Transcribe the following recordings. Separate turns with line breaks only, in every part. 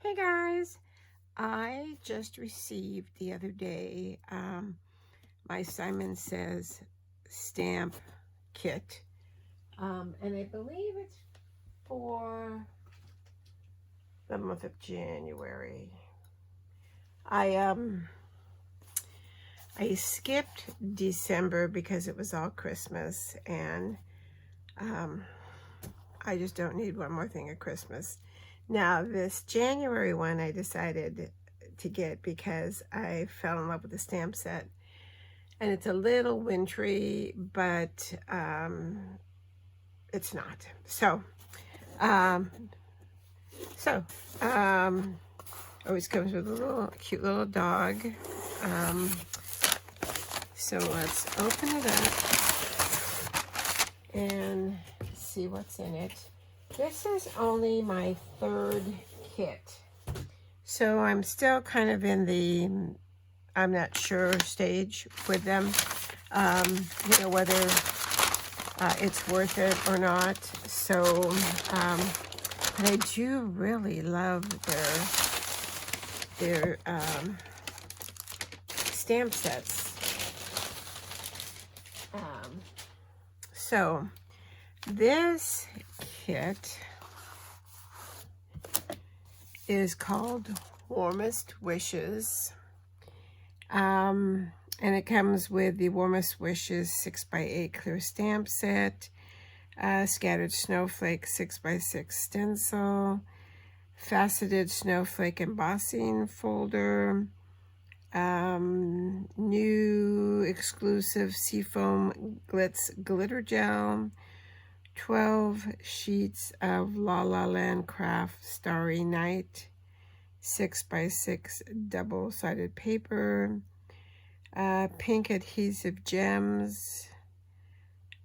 Hey guys, I just received the other day my Simon Says stamp kit, and I believe it's for the month of January. I skipped December because it was all Christmas, and I just don't need one more thing at Christmas. Now, this January one I decided to get because I fell in love with the stamp set. And it's a little wintry, but it's not. Always comes with a little cute little dog. So let's open it up and see what's in it. This is only my third kit, so I'm still kind of in the I'm not sure stage with them, whether it's worth it or not. So but I do really love their stamp sets. So this kit is called Warmest Wishes. And it comes with the Warmest Wishes 6x8 clear stamp set, scattered snowflake 6x6 stencil, faceted snowflake embossing folder, new exclusive seafoam glitz glitter gel, 12 sheets of La La Land Craft Starry Night, 6x6 double-sided paper, pink adhesive gems,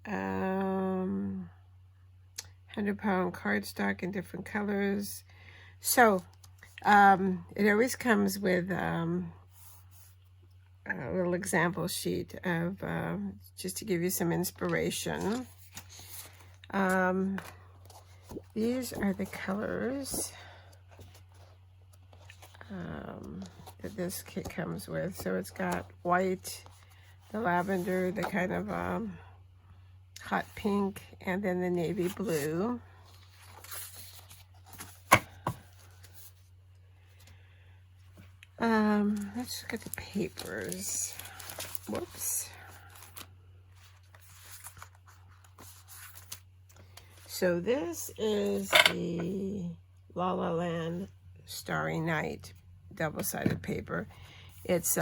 100-pound cardstock in different colors. So it always comes with a little example sheet of just to give you some inspiration. These are the colors that this kit comes with. So it's got white, the lavender, the kind of hot pink, and then the navy blue. Let's look at the papers. Whoops. So this is the La La Land Starry Night double-sided paper. It's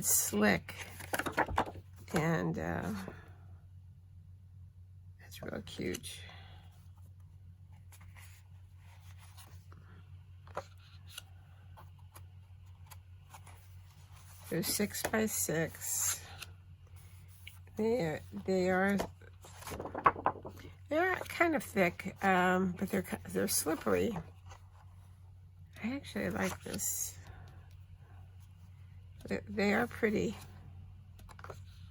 slick, and it's real cute. They're 6x6. They are kind of thick, but they're slippery. I actually like this. They are pretty.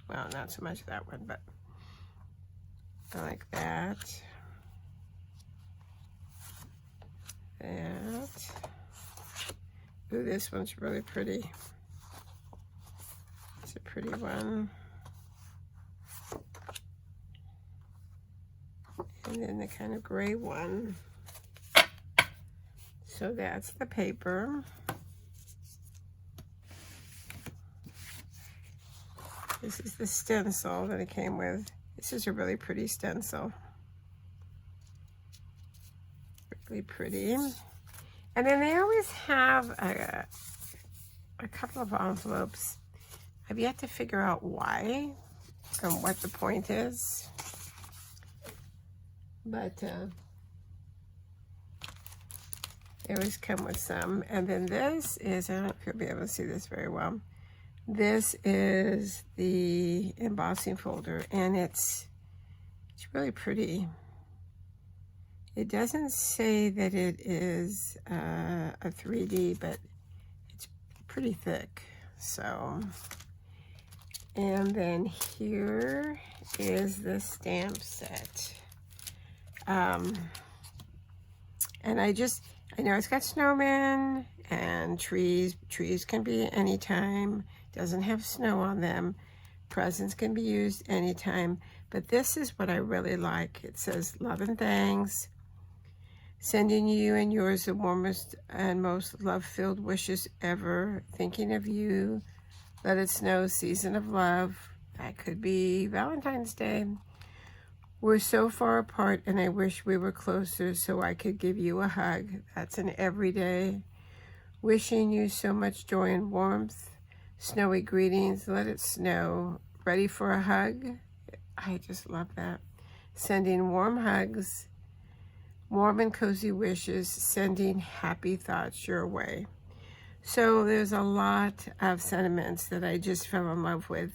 Well, not so much that one, but I like that. That. Ooh, this one's really pretty. It's a pretty one. And then the kind of gray one. So that's the paper. This is the stencil that it came with. This is a really pretty stencil. Really pretty. And then they always have a couple of envelopes. I've yet to figure out why and what the point is. But they always come with some. And then this is, I don't know if you'll be able to see this very well. This is the embossing folder, and it's really pretty. It doesn't say that it is a 3D, but it's pretty thick. So, and then here is the stamp set. And I know it's got snowmen and trees. Trees can be anytime. Doesn't have snow on them. Presents can be used anytime. But this is what I really like. It says, love and thanks. Sending you and yours the warmest and most love-filled wishes ever. Thinking of you. Let it snow, season of love. That could be Valentine's Day. We're so far apart and I wish we were closer so I could give you a hug. That's an everyday. Wishing you so much joy and warmth. Snowy greetings, let it snow. Ready for a hug? I just love that. Sending warm hugs. Warm and cozy wishes. Sending happy thoughts your way. So there's a lot of sentiments that I just fell in love with.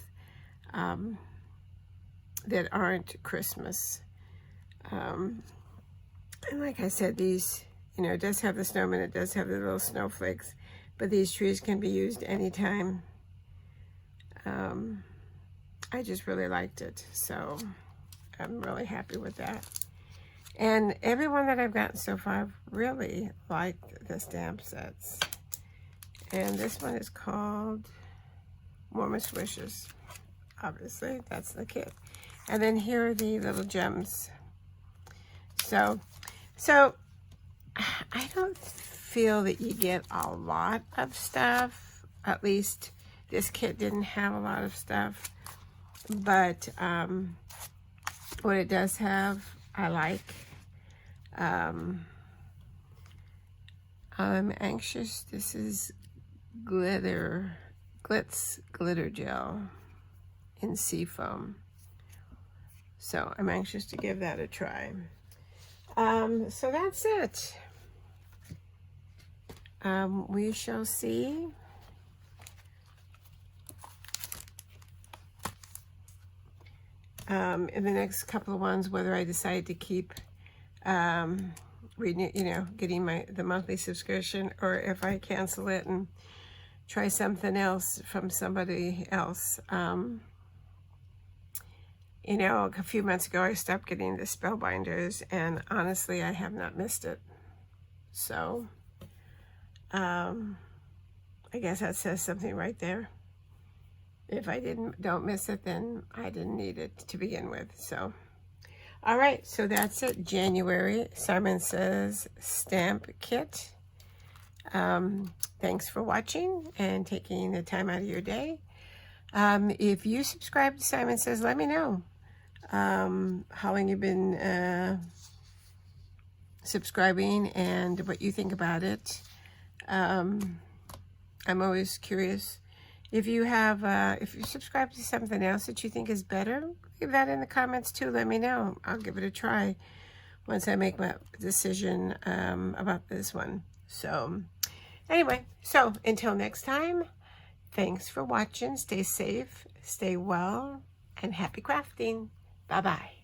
That aren't Christmas. And like I said, these, you know, it does have the snowman, it does have the little snowflakes, but these trees can be used anytime. I just really liked it, so I'm really happy with that. And everyone that I've gotten so far, I've really liked the stamp sets. And this one is called Warmest Wishes. Obviously, that's the kit. And then here are the little gems. So I don't feel that you get a lot of stuff. At least this kit didn't have a lot of stuff. But what it does have, I like. I'm anxious. This is glitz glitter gel in seafoam. So I'm anxious to give that a try. So that's it. We shall see. In the next couple of ones, whether I decide to keep reading it, you know, getting the monthly subscription, or if I cancel it and try something else from somebody else. You know, a few months ago, I stopped getting the spellbinders, and honestly, I have not missed it. So, I guess that says something right there. If I don't miss it, then I didn't need it to begin with. So, all right, so that's it. January, Simon Says Stamp Kit. Thanks for watching and taking the time out of your day. If you subscribe to Simon Says, let me know how long you've been subscribing and what you think about it. I'm always curious. If you subscribe to something else that you think is better, leave that in the comments too. Let me know. I'll give it a try once I make my decision about this one. So anyway, so until next time, thanks for watching. Stay safe, stay well, and happy crafting. Bye-bye.